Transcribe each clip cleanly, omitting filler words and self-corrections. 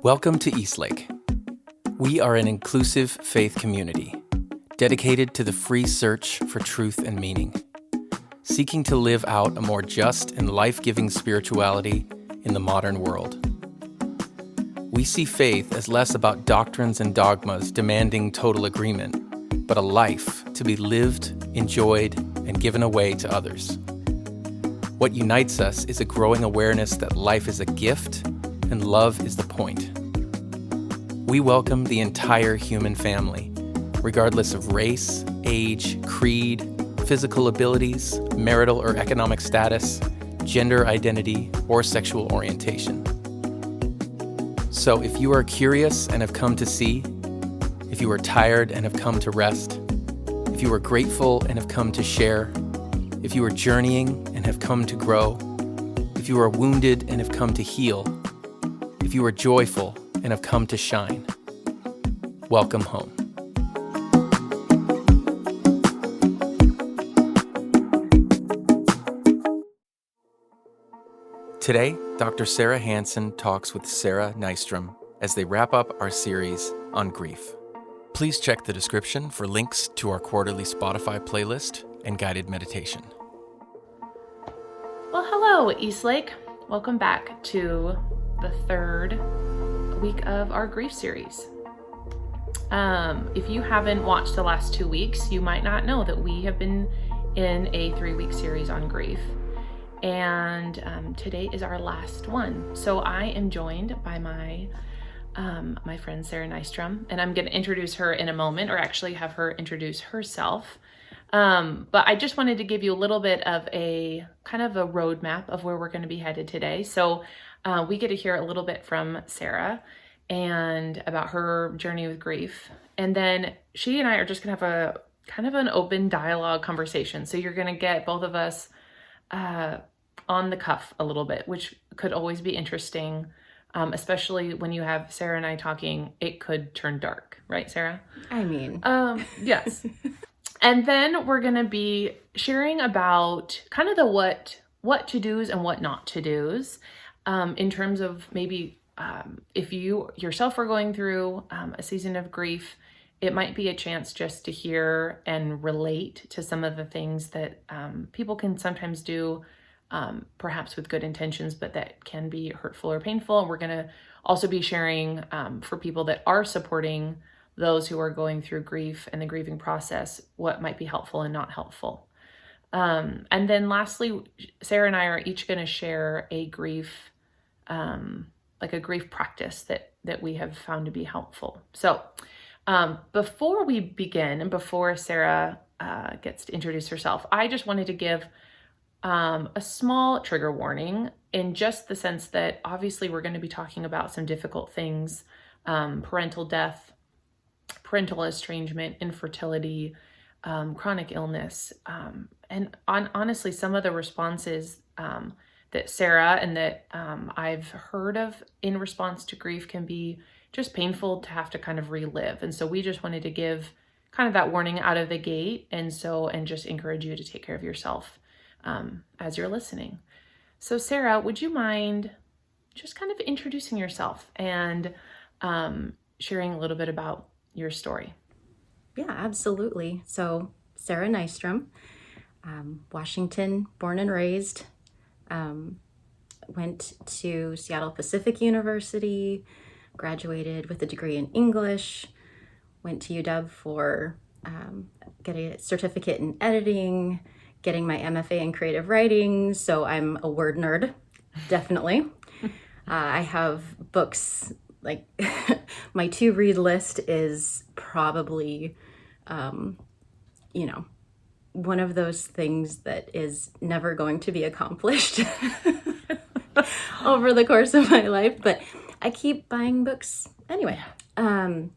Welcome to Eastlake. We are an inclusive faith community dedicated to the free search for truth and meaning, seeking to live out a more just and life-giving spirituality in the modern world. We see faith as less about doctrines and dogmas demanding total agreement, but a life to be lived, enjoyed, and given away to others. What unites us is a growing awareness that life is a gift and love is the point. We welcome the entire human family, regardless of race, age, creed, physical abilities, marital or economic status, gender identity, or sexual orientation. So if you are curious and have come to see, if you are tired and have come to rest, if you are grateful and have come to share, if you are journeying and have come to grow, if you are wounded and have come to heal, if you are joyful and have come to shine, welcome home. Today, Dr. Sarah Hanson talks with Sarah Nystrom as they wrap up our series on grief. Please check the description for links to our quarterly Spotify playlist and guided meditation. Well, hello, Eastlake. Welcome back to the third week of our grief series. If you haven't watched the last 2 weeks, you might not know that we have been in a 3-week series on grief. And today is our last one. So I am joined by my friend Sarah Nystrom, and I'm going to introduce her in a moment, or actually have her introduce herself. But I just wanted to give you a little bit of a kind of a roadmap of where we're going to be headed today. So we get to hear a little bit from Sarah and about her journey with grief. And then she and I are just going to have a kind of an open dialogue conversation. So you're going to get both of us on the cuff a little bit, which could always be interesting, especially when you have Sarah and I talking. It could turn dark, right, Sarah? I mean, yes. And then we're going to be sharing about kind of the what to do's and what not to do's, in terms of maybe if you yourself are going through a season of grief. It might be a chance just to hear and relate to some of the things that people can sometimes do, perhaps with good intentions, but that can be hurtful or painful. And we're going to also be sharing for people that are supporting those who are going through grief and the grieving process, what might be helpful and not helpful. And then lastly, Sarah and I are each going to share a grief, like a grief practice that we have found to be helpful. So before we begin and before Sarah gets to introduce herself, I just wanted to give a small trigger warning, in just the sense that obviously we're going to be talking about some difficult things, parental death, parental estrangement, infertility, chronic illness, and honestly, some of the responses that Sarah and that I've heard of in response to grief can be just painful to have to kind of relive. And so we just wanted to give kind of that warning out of the gate, and just encourage you to take care of yourself as you're listening. So Sarah, would you mind just kind of introducing yourself and sharing a little bit about your story? yeah, absolutely. So Sarah Nystrom, Washington, born and raised, went to Seattle Pacific University, graduated with a degree in English, went to UW for getting a certificate in editing, getting my MFA in creative writing. So I'm a word nerd, definitely. I have books, like my to-read list is probably, one of those things that is never going to be accomplished over the course of my life, but I keep buying books anyway. And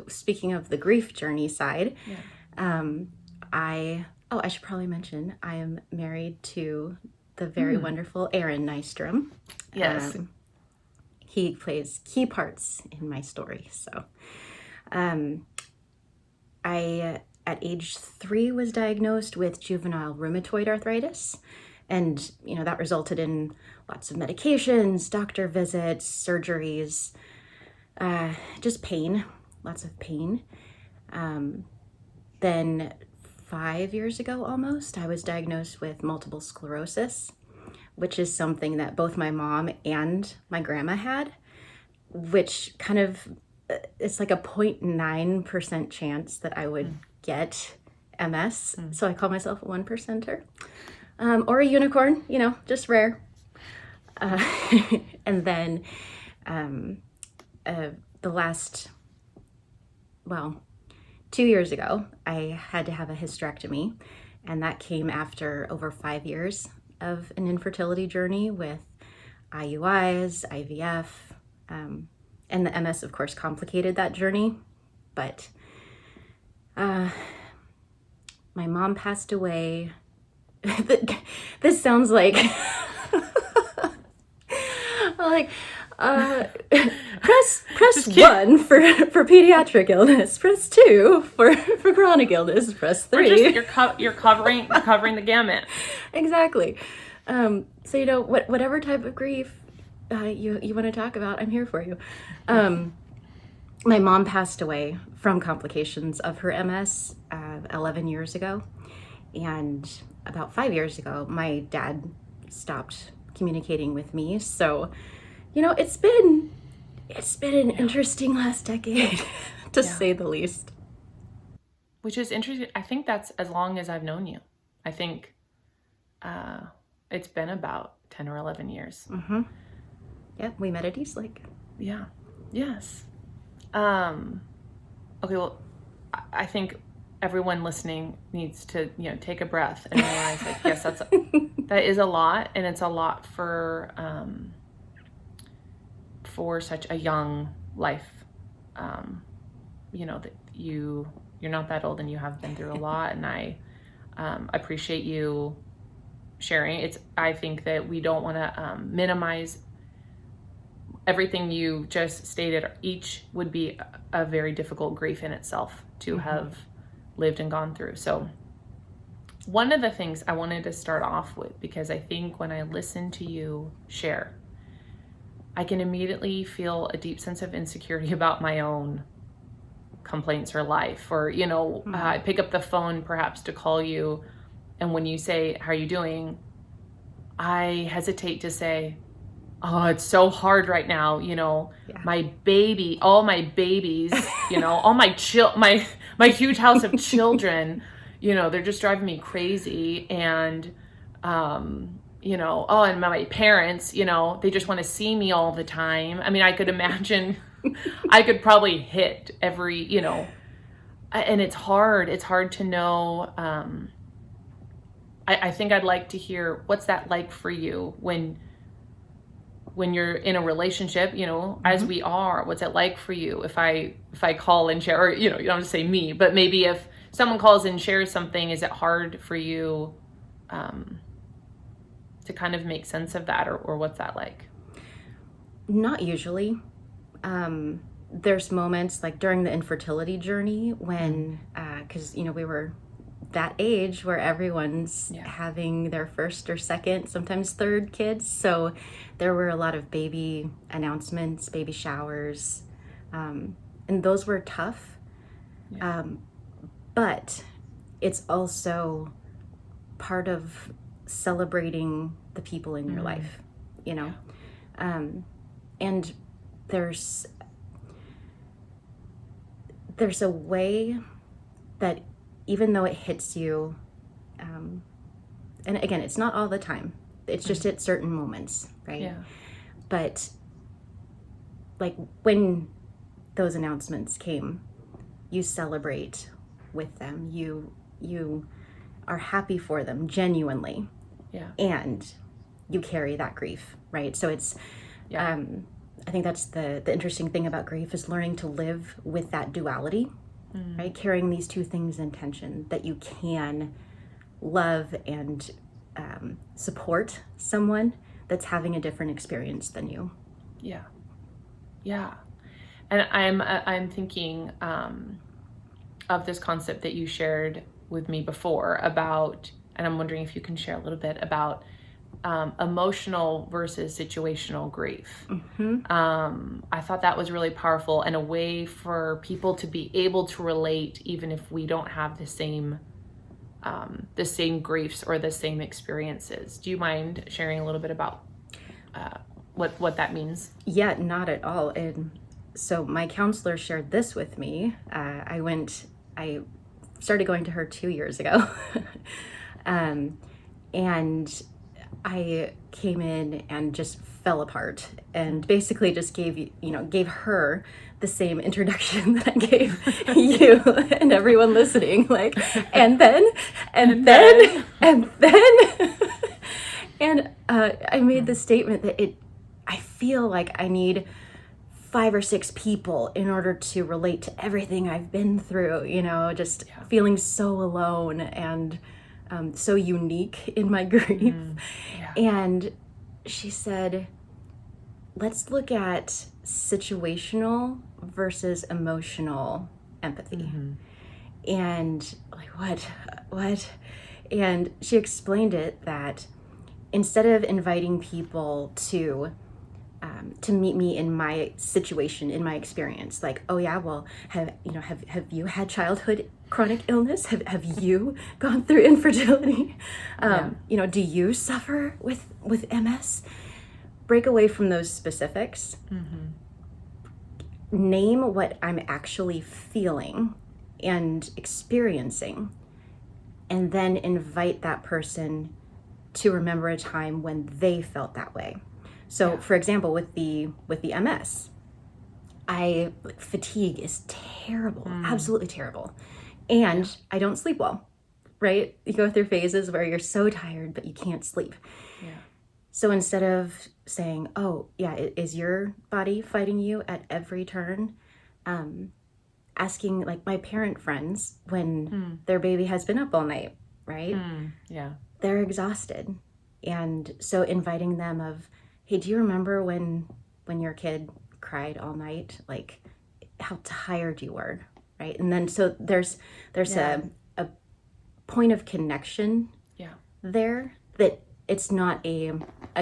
speaking of the grief journey side, I should probably mention I am married to the very wonderful Aaron Nystrom. Yes. He plays key parts in my story. So I, at age 3, was diagnosed with juvenile rheumatoid arthritis. And, that resulted in lots of medications, doctor visits, surgeries, just pain, lots of pain. Then 5 years ago almost, I was diagnosed with multiple sclerosis, which is something that both my mom and my grandma had, which kind of, it's like a 0.9% chance that I would get MS. So I call myself a 1%er. Or a unicorn, just rare. And then the last, 2 years ago, I had to have a hysterectomy, and that came after over 5 years of an infertility journey with IUIs, IVF, and the MS, of course, complicated that journey. But my mom passed away. This sounds like press 1 for pediatric illness, press 2 for chronic illness, press 3. You're covering the gamut. Exactly. So whatever type of grief you want to talk about, I'm here for you. My mom passed away from complications of her MS 11 years ago, and about 5 years ago, my dad stopped communicating with me. So, it's been an interesting last decade, to say the least. Which is interesting. I think that's as long as I've known you. I think it's been about 10 or 11 years. Mm-hmm. Yeah, we met at Eastlake. Yeah. Yes. Okay, well, I think everyone listening needs to, take a breath and realize, yes, that is a lot, and it's a lot for such a young life. That you're not that old and you have been through a lot, and I appreciate you sharing. I think that we don't want to minimize everything you just stated. Each would be a very difficult grief in itself to have lived and gone through. So one of the things I wanted to start off with, because I think when I listen to you share, I can immediately feel a deep sense of insecurity about my own complaints or life, or, I pick up the phone perhaps to call you, and when you say, how are you doing? I hesitate to say, oh, it's so hard right now. My baby, all my babies, all my my huge house of children, they're just driving me crazy. And, and my parents, they just want to see me all the time. I mean, I could imagine I could probably hit every, and it's hard. It's hard to know. I think I'd like to hear, what's that like for you when you're in a relationship, as we are. What's it like for you if I call and share, or, you don't have to say me, but maybe if someone calls and shares something, is it hard for you to kind of make sense of that, or what's that like? Not usually. There's moments like during the infertility journey when, because, we were that age where everyone's having their first or second, sometimes third kids. So there were a lot of baby announcements, baby showers, and those were tough. But it's also part of celebrating the people in your life, and there's a way that even though it hits you, and again, it's not all the time, it's just at certain moments, right? Yeah. But like when those announcements came, you celebrate with them, you are happy for them genuinely, and you carry that grief, right? So it's I think that's the interesting thing about grief, is learning to live with that duality, right? Carrying these two things in tension, that you can love and support someone that's having a different experience than you. Yeah. Yeah. And I'm thinking of this concept that you shared with me before about and I'm wondering if you can share a little bit about emotional versus situational grief. I thought that was really powerful and a way for people to be able to relate, even if we don't have the same griefs or the same experiences. Do you mind sharing a little bit about what that means? Yeah, not at all. And so my counselor shared this with me. I started going to her 2 years ago. And I came in and just fell apart and basically just gave her the same introduction that I gave you and everyone listening, like, and then and I made the statement that I feel like I need 5 or 6 people in order to relate to everything I've been through, just feeling so alone and so unique in my grief. And she said, let's look at situational versus emotional empathy. And like, what? And she explained it that instead of inviting people to meet me in my situation, in my experience, like, oh yeah, well, have you had childhood chronic illness? Have you gone through infertility? Do you suffer with MS? Break away from those specifics. Name what I'm actually feeling and experiencing, and then invite that person to remember a time when they felt that way. So, for example, with the MS, fatigue is terrible, absolutely terrible. And I don't sleep well, right? You go through phases where you're so tired, but you can't sleep. So instead of saying, oh, yeah, is your body fighting you at every turn? Asking, like, my parent friends when their baby has been up all night, right? They're exhausted. And so inviting them of, hey, do you remember when your kid cried all night? Like, how tired you were, right? And then so there's a point of connection there that it's not a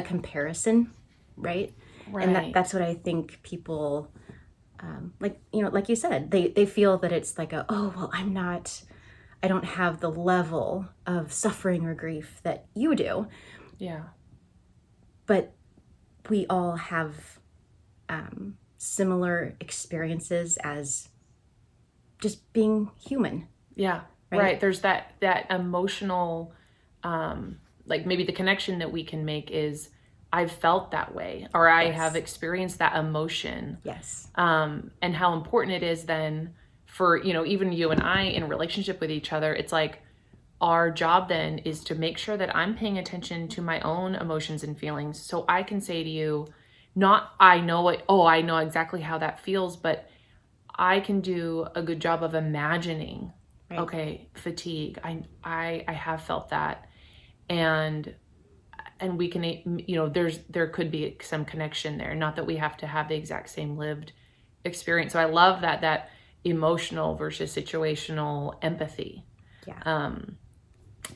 comparison, right? And that's what I think people, like you said, they feel that it's like oh, well, I don't have the level of suffering or grief that you do. But we all have similar experiences as just being human. Right. There's that emotional, like maybe the connection that we can make is I've felt that way, or I have experienced that emotion. And how important it is then for, even you and I in a relationship with each other, it's like our job then is to make sure that I'm paying attention to my own emotions and feelings, so I can say to you, not I know exactly how that feels, but I can do a good job of imagining, okay, fatigue, I have felt that, and we can, there could be some connection there, not that we have to have the exact same lived experience. So I love that emotional versus situational empathy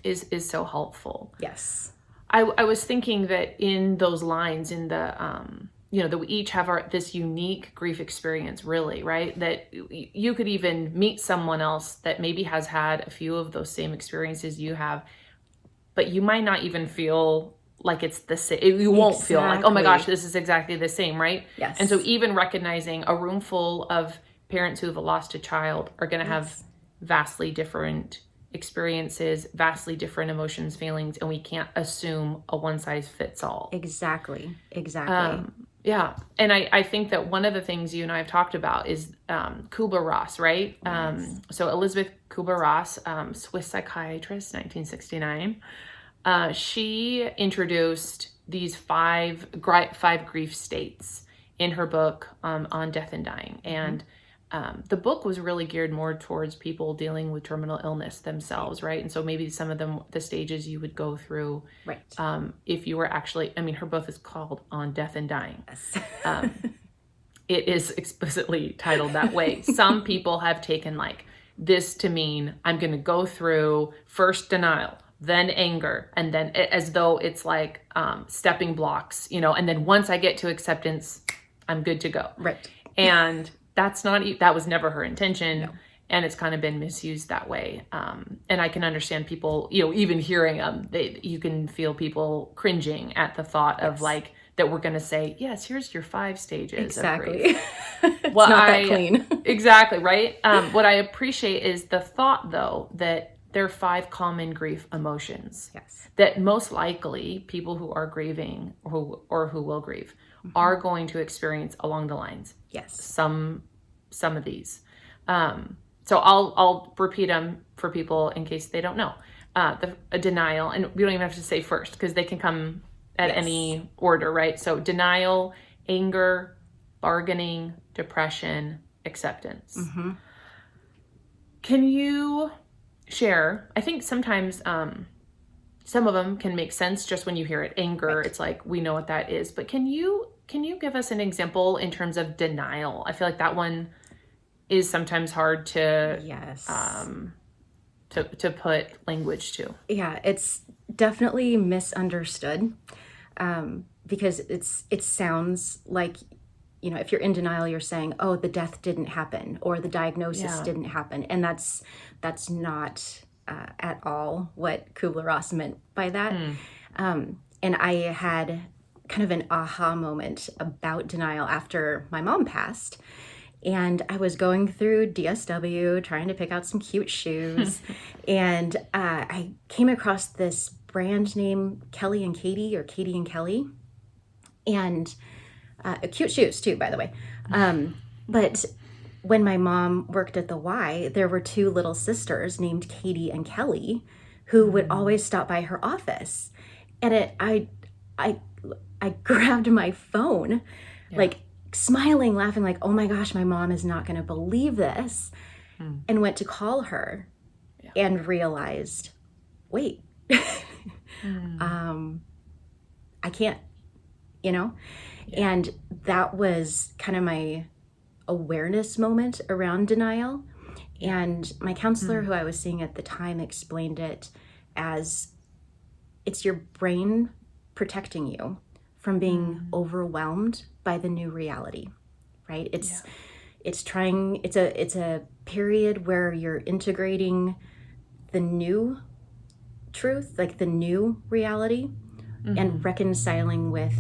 is so helpful. I was thinking that in those lines, in the that we each have this unique grief experience, really, right? That you could even meet someone else that maybe has had a few of those same experiences you have, but you might not even feel like it's the same. You won't feel like, oh my gosh, this is exactly the same, right? And so even recognizing a room full of parents who have lost a child are going to have vastly different experiences, vastly different emotions, feelings, and we can't assume a one size fits all. Exactly. And I think that one of the things you and I have talked about is Kubler-Ross, right? So Elizabeth Kubler-Ross, Swiss psychiatrist, 1969, she introduced these five grief states in her book on death and dying. And the book was really geared more towards people dealing with terminal illness themselves, right? And so maybe some of them, the stages you would go through, if you were actually, her book is called On Death and Dying. It is explicitly titled that way. Some people have taken like this to mean I'm going to go through first denial, then anger, and then as though it's like stepping blocks, and then once I get to acceptance, I'm good to go. Right. And that was never her intention. No. And it's kind of been misused that way. And I can understand people, even hearing them, you can feel people cringing at the thought of like, that we're going to say, yes, here's your 5 stages of grief. It's not that clean. Exactly, right? What I appreciate is the thought, though, that there are 5 common grief emotions. Yes. That most likely people who are grieving or who will grieve are going to experience along the lines. Yes. Some of these. So I'll repeat them for people in case they don't know. A denial, and we don't even have to say first because they can come at any order, right? So denial, anger, bargaining, depression, acceptance. Mm-hmm. Can you share? I think sometimes some of them can make sense just when you hear it. Anger, right. It's like we know what that is. But can you give us an example in terms of denial? I feel like that one is sometimes hard to to put language to. Yeah, it's definitely misunderstood because it sounds like, if you're in denial, you're saying, oh, the death didn't happen or the diagnosis didn't happen. And that's not at all what Kubler-Ross meant by that. And I had kind of an aha moment about denial after my mom passed. And I was going through DSW trying to pick out some cute shoes. And I came across this brand name, Kelly and Katie, or Katie and Kelly. And cute shoes too, by the way. But when my mom worked at the Y, there were 2 little sisters named Katie and Kelly who would always stop by her office. And I grabbed my phone, like smiling, laughing, like, oh my gosh, my mom is not going to believe this. And went to call her and realized, wait, I can't, And that was kind of my awareness moment around denial. And my counselor, who I was seeing at the time, explained it as it's your brain protecting you from being overwhelmed by the new reality, right? It's a period where you're integrating the new truth, like the new reality, and reconciling with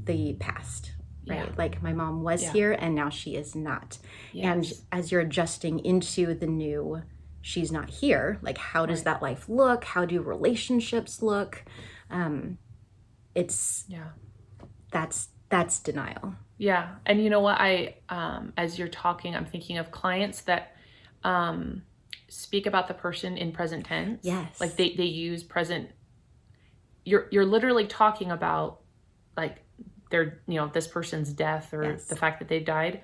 the past, right? Like my mom was here and now she is not. And as you're adjusting into the new, she's not here, like how does that life look? How do relationships look? That's denial. Yeah. And you know what, I as you're talking, I'm thinking of clients that speak about the person in present tense. Yes. Like they use present. You're literally talking about like their, this person's death or the fact that they died,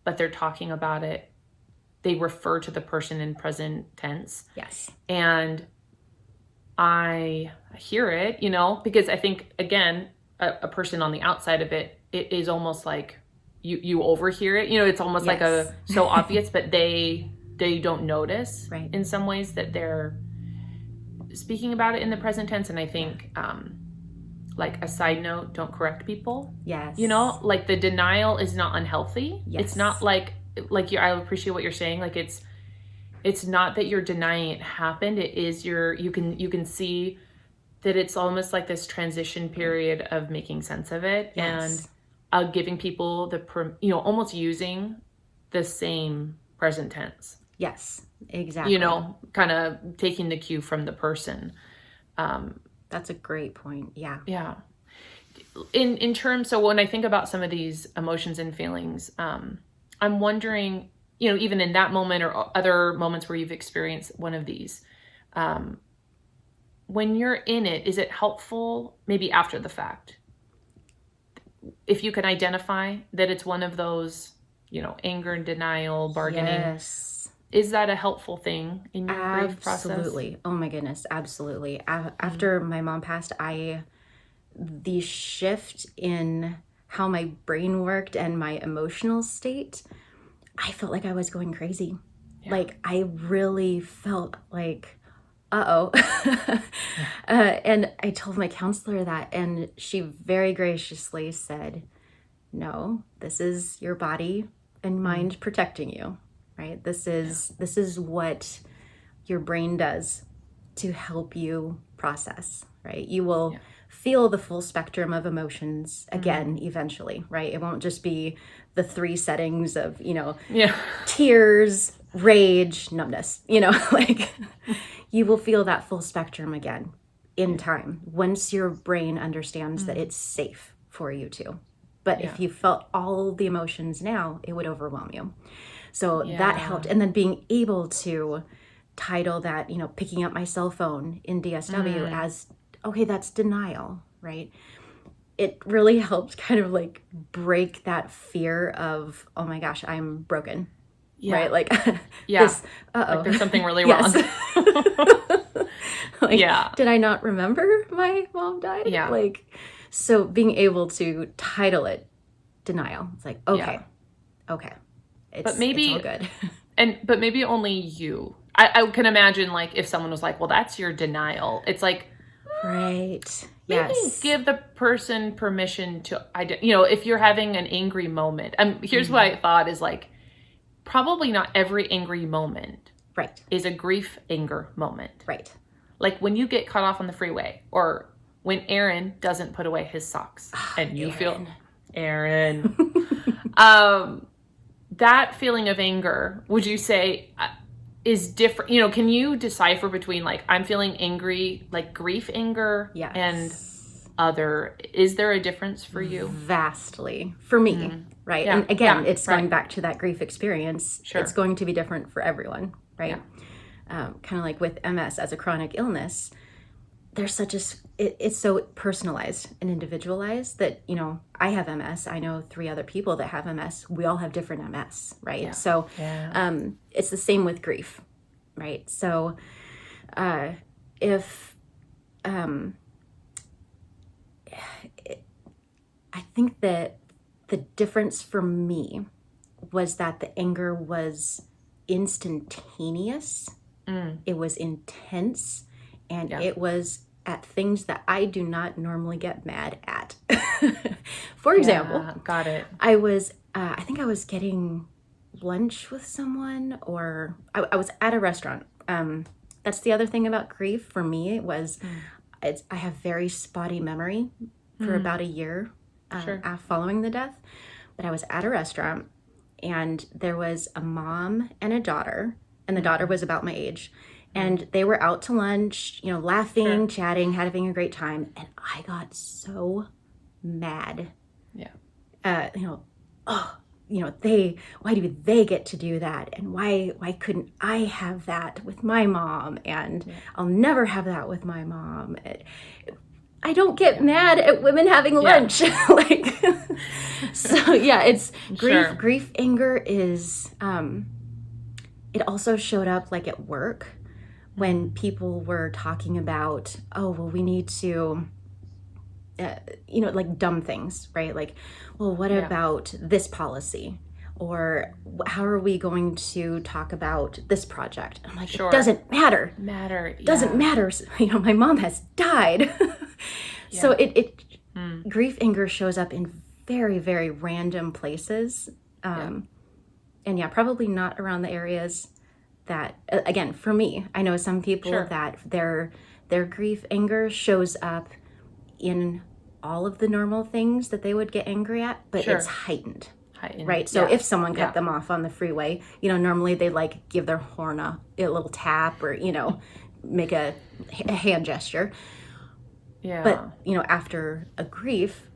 but they're talking about it. They refer to the person in present tense. Yes. And I hear it, because I think, again, a person on the outside of it is almost like you overhear it. It's almost like so obvious, but they don't notice in some ways that they're speaking about it in the present tense. And I think, like a side note, don't correct people. Yes. Like the denial is not unhealthy. Yes. It's not like I appreciate what you're saying. Like it's not that you're denying it happened. It is you can see that it's almost like this transition period of making sense of it and giving people almost using the same present tense. Yes, exactly. Kind of taking the cue from the person. That's a great point. Yeah. Yeah. In terms, so when I think about some of these emotions and feelings, I'm wondering, even in that moment or other moments where you've experienced one of these, when you're in it, is it helpful, maybe after the fact, if you can identify that it's one of those, anger and denial, bargaining? Yes. Is that a helpful thing in your grief process? Absolutely. Oh my goodness, absolutely. After my mom passed, the shift in how my brain worked and my emotional state, I felt like I was going crazy. Yeah. Like I really felt like, uh-oh. And I told my counselor that, and she very graciously said, no, this is your body and mind protecting you, right? This is what your brain does to help you process, right? You will feel the full spectrum of emotions again eventually, right? It won't just be the 3 settings of, tears, rage, numbness, like you will feel that full spectrum again in time once your brain understands that it's safe for you to. But if you felt all the emotions now, it would overwhelm you. So that helped. And then being able to title that, picking up my cell phone in DSW as, okay, that's denial, right? It really helped kind of like break that fear of, oh my gosh, I'm broken, right? Like, this, like there's something really wrong. Did I not remember my mom died? Yeah. Like, so being able to title it denial, it's like, okay, it's all good. But maybe only you. I can imagine, like, if someone was like, well, that's your denial. It's like, right. Maybe give the person permission to, if you're having an angry moment. Here's what I thought is like, probably not every angry moment is a grief anger moment. Right. Like when you get cut off on the freeway, or when Aaron doesn't put away his socks and you feel, Aaron, that feeling of anger, would you say is different? Can you decipher between like, I'm feeling angry, like grief anger and other, is there a difference for you? Vastly for me, right? And again, it's going back to that grief experience. Sure. It's going to be different for everyone, right? Kind of like with MS as a chronic illness, there's it's so personalized and individualized that, I have MS. I know 3 other people that have MS. We all have different MS, right? Yeah. So it's the same with grief, right? So if I think that the difference for me was that the anger was instantaneous. It was intense, and it was at things that I do not normally get mad at. For example, got it. I was, I think I was getting lunch with someone, or I was at a restaurant. That's the other thing about grief for me. It was, I have very spotty memory for about a year following the death. But I was at a restaurant, and there was a mom and a daughter, and the daughter was about my age. And they were out to lunch, laughing, chatting, having a great time. And I got so mad. Yeah. Why do they get to do that? And why couldn't I have that with my mom? And I'll never have that with my mom. I don't get mad at women having lunch. It's grief. Grief, anger is, it also showed up like at work when people were talking about, we need to, like dumb things, right? Like, well, what about this policy? Or how are we going to talk about this project? I'm like, it doesn't matter. Doesn't matter. My mom has died. So grief, anger shows up in very, very random places. And probably not around the areas that, again, for me, I know some people that their grief, anger shows up in all of the normal things that they would get angry at, but it's heightened, right? So if someone cut them off on the freeway, normally they like give their horn a little tap or, make a hand gesture. Yeah. But, after a grief,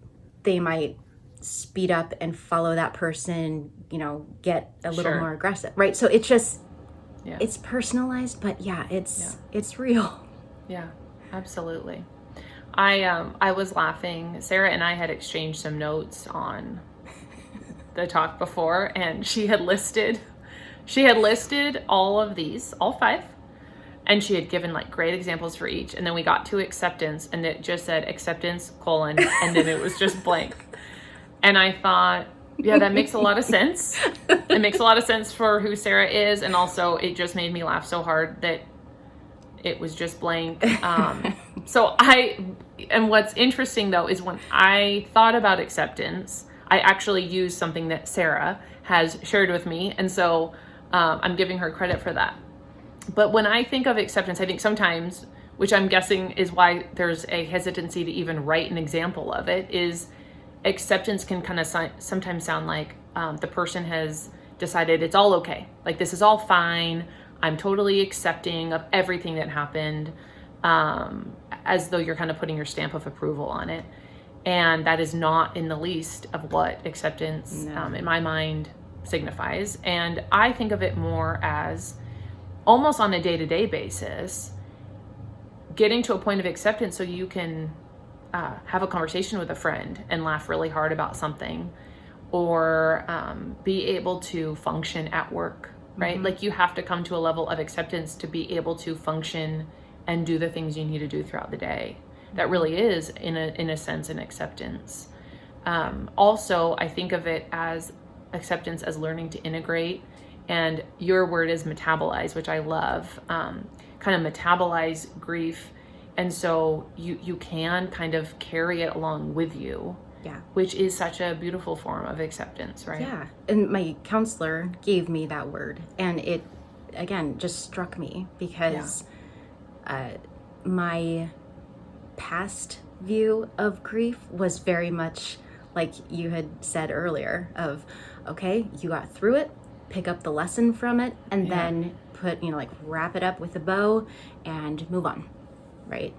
they might speed up and follow that person, get a little more aggressive, right? So it's just, it's personalized, but it's real. Yeah, absolutely. I was laughing. Sarah and I had exchanged some notes on the talk before, and she had listed all of these, all 5, and she had given like great examples for each. And then we got to acceptance, and it just said acceptance : and then it was just blank. And I thought, that makes a lot of sense. It makes a lot of sense for who Sarah is, and also it just made me laugh so hard that it was just blank. And what's interesting though is when I thought about acceptance, I actually used something that Sarah has shared with me, and so I'm giving her credit for that. But when I think of acceptance, I think sometimes, which I'm guessing is why there's a hesitancy to even write an example of it, is acceptance can kind of sometimes sound like the person has decided it's all okay. Like, this is all fine. I'm totally accepting of everything that happened, as though you're kind of putting your stamp of approval on it. And that is not in the least of what acceptance, in my mind, signifies. And I think of it more as almost on a day-to-day basis, getting to a point of acceptance so you can have a conversation with a friend and laugh really hard about something, or be able to function at work, right? Mm-hmm. Like, you have to come to a level of acceptance to be able to function and do the things you need to do throughout the day. That really is, in a sense, an acceptance. Also, I think of it as acceptance as learning to integrate, and your word is metabolize, which I love. Kind of metabolize grief, and so you can kind of carry it along with you. Yeah. Which is such a beautiful form of acceptance, right? Yeah. And my counselor gave me that word, and it, again, just struck me because my past view of grief was very much like you had said earlier of, okay, you got through it, pick up the lesson from it, and then put, like, wrap it up with a bow and move on, right?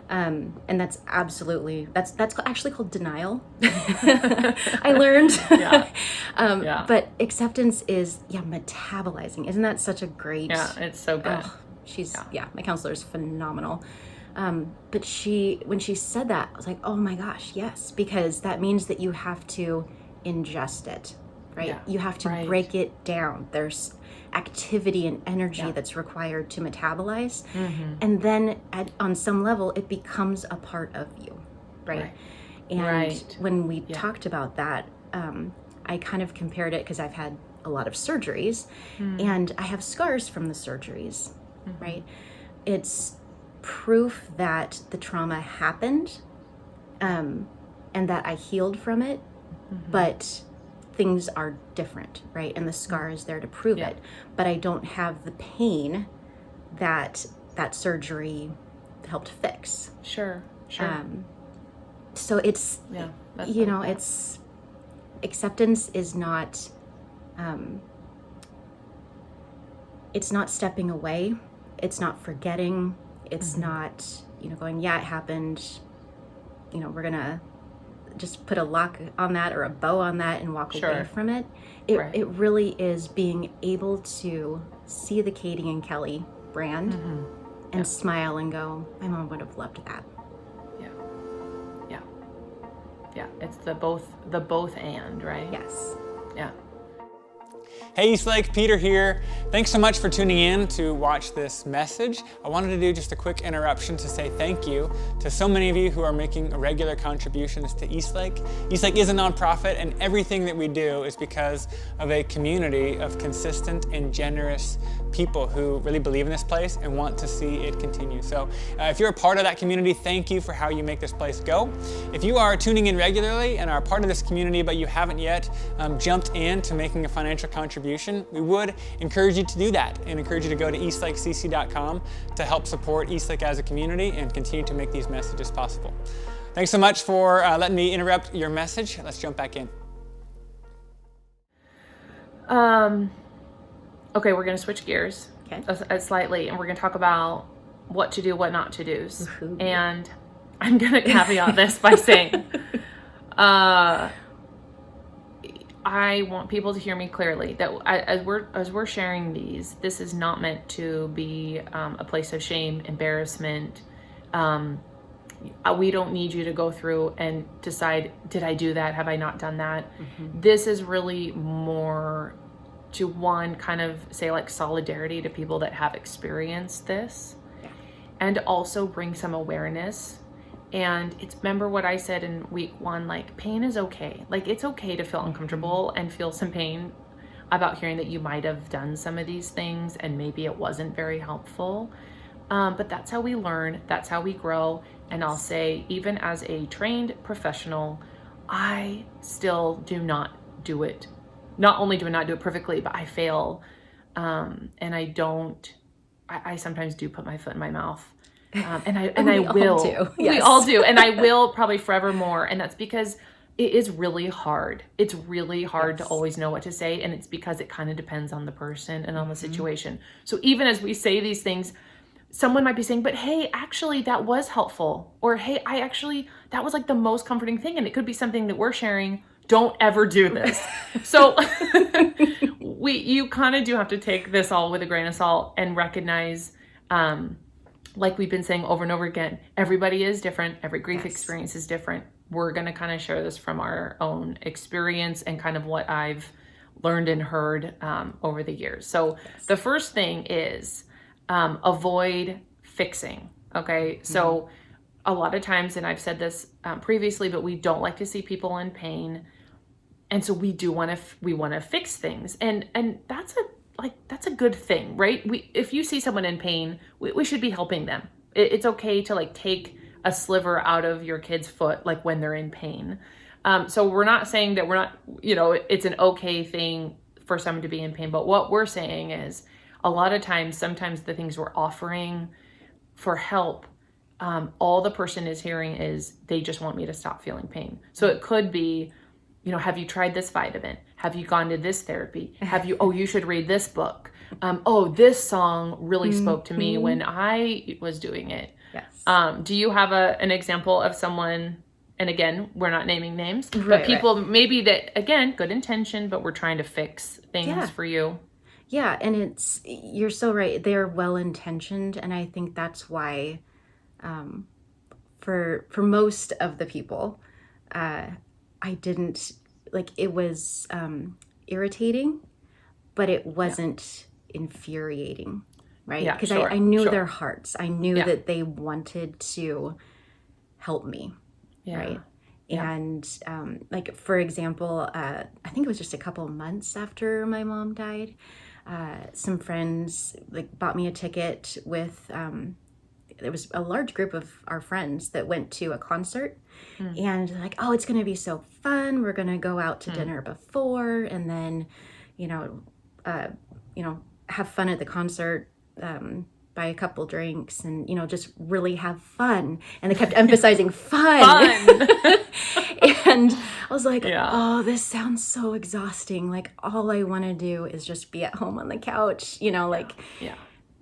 And that's absolutely, that's actually called denial. I learned. But acceptance is, metabolizing. Isn't that such a great... Yeah, it's so good. My counselor is phenomenal. But when she said that, I was like, oh my gosh, yes, because that means that you have to ingest it, right? Yeah, you have to break it down. There's activity and energy that's required to metabolize. Mm-hmm. And then on some level, it becomes a part of you, right? And when we talked about that, I kind of compared it, because I've had a lot of surgeries, and I have scars from the surgeries, right? It's proof that the trauma happened, and that I healed from it, but things are different, right? And the scar is there to prove it, but I don't have the pain that surgery helped fix. Sure. So it's, it's, acceptance is not, it's not stepping away. It's not forgetting. It's not, going, it happened, we're gonna just put a lock on that or a bow on that and walk away from it. It really is being able to see the Katie and Kelly brand and smile and go, my mom would have loved that. Yeah. It's the both and, right? Yes. Yeah. Hey Eastlake, Peter here. Thanks so much for tuning in to watch this message. I wanted to do just a quick interruption to say thank you to so many of you who are making regular contributions to Eastlake. Eastlake is a nonprofit, and everything that we do is because of a community of consistent and generous people who really believe in this place and want to see it continue. So if you're a part of that community, thank you for how you make this place go. If you are tuning in regularly and are part of this community but you haven't yet jumped into making a financial contribution, we would encourage you to do that and encourage you to go to eastlakecc.com to help support Eastlake as a community and continue to make these messages possible. Thanks so much for letting me interrupt your message. Let's jump back in. Okay, we're going to switch gears slightly, and we're going to talk about what to do, what not to do. And I'm going to caveat this by saying, I want people to hear me clearly that as we're sharing these, this is not meant to be a place of shame, embarrassment. We don't need you to go through and decide, did I do that? Have I not done that? This is really more to kind of say like solidarity to people that have experienced this, and also bring some awareness. And remember what I said in week 1, like, pain is okay. Like, it's okay to feel uncomfortable and feel some pain about hearing that you might have done some of these things and maybe it wasn't very helpful. But that's how we learn. That's how we grow. And I'll say, even as a trained professional, I still do not do it. Not only do I not do it perfectly, but I fail. And I sometimes do put my foot in my mouth. And I will. Yes. We all do. And I will probably forevermore. And that's because it is really hard. It's really hard to always know what to say. And it's because it kind of depends on the person and on the situation. So even as we say these things, someone might be saying, but hey, actually that was helpful. Or hey, that was like the most comforting thing. And it could be something that we're sharing. Don't ever do this. So you kind of do have to take this all with a grain of salt and recognize, like we've been saying over and over again, everybody is different. Every grief experience is different. We're going to kind of share this from our own experience and kind of what I've learned and heard over the years. So the first thing is avoid fixing. Okay. So a lot of times, and I've said this previously, but we don't like to see people in pain. And so we do want to fix things. And that's a good thing, right? If you see someone in pain, we should be helping them. It's okay to like take a sliver out of your kid's foot, like when they're in pain. So we're not saying that we're not, it's an okay thing for someone to be in pain. But what we're saying is a lot of times, sometimes the things we're offering for help, all the person is hearing is they just want me to stop feeling pain. So it could be, have you tried this vitamin? Have you gone to this therapy? You should read this book. This song really spoke to me when I was doing it. Yes. Do you have an example of someone, and again, we're not naming names, but people maybe that, again, good intention, but we're trying to fix things for you. Yeah. And you're so right. They're well-intentioned. And I think that's why, for most of the people, I didn't, it was irritating, but it wasn't infuriating, right? Yeah, because sure, I knew their hearts. I knew that they wanted to help me, right? And for example, I think it was just a couple of months after my mom died, some friends bought me a ticket with there was a large group of our friends that went to a concert, and like, oh, it's going to be so fun. We're going to go out to dinner before, and then, have fun at the concert, buy a couple drinks, and, just really have fun. And they kept emphasizing fun. And I was like, oh, this sounds so exhausting. Like, all I want to do is just be at home on the couch,